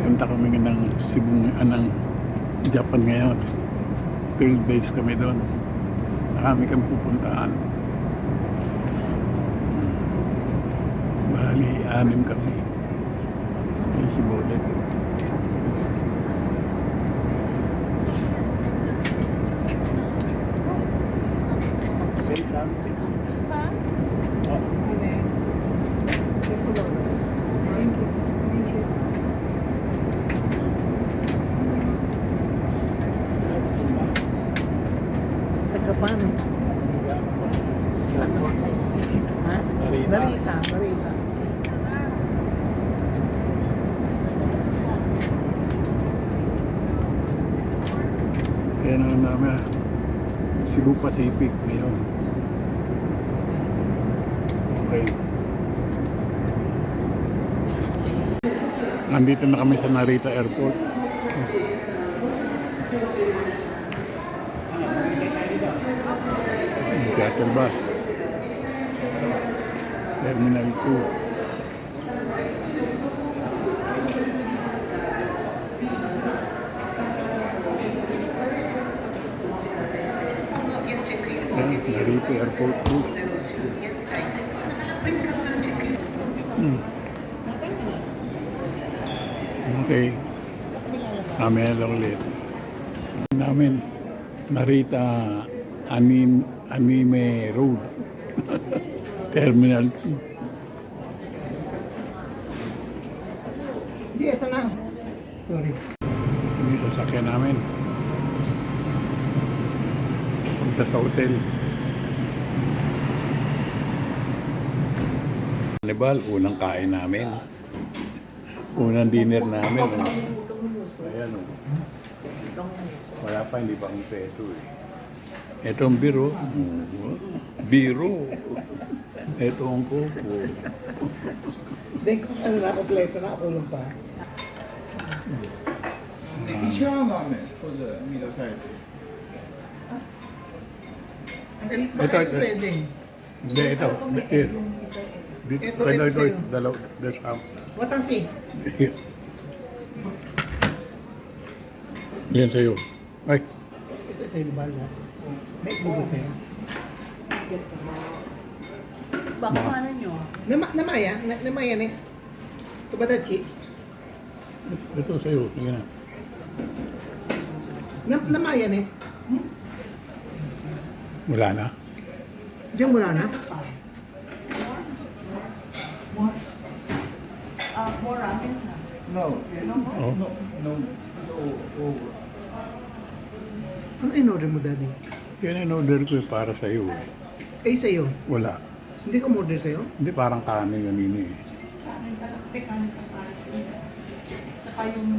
Punta kami ng Cebu, ng Japan ngayon. 12 days kami doon. Marami kami pupuntahan. Bali, 6 kami. May sibulit. Say something. Oh. Sa Gapan. Ano? Ha? Narita. Kaya naman namin Cebu Pacific ngayon. Okay. Nandito na kami sa Narita Airport. Shuttle bus. Terminal 2. Narita Airport 2. Okay. Mamaya lang ulit. Namin Narita Anime Road. Terminal 2. Hindi, ito na. Sorry. Ito yung sasakyan namin. Punta sa hotel. Carnival, unang kain namin. Unang dinner namin. Ayan o. Wala pa, hindi pa kumpleto eh. Ito ang biro. Biro. Ito ang kuko. Hindi, ano na, kompleto na, kulong pa. for the middle size. Baka ito pwede. Hindi, ito. Ito, Ito. sa'yo. Dalaw. There's half. Watansi. Yan sa'yo. Ay. Ito sa'yo, bala. May bubo sa'yo. Baka ano nyo? Namaya ni. Ito ba dachi? Ito sa'yo. Sige na. Namaya ni. Wala na. Diyan wala na. More ramen na. No, Oh. no, over. Ano in-order mo, Daddy? Yan ang order ko eh, para sa'yo. Eh, sa'yo. Wala. Hindi ko order sa'yo? Hindi parang kanin kanina eh. Kanin pa lang. Kanin pa parang. Saka yung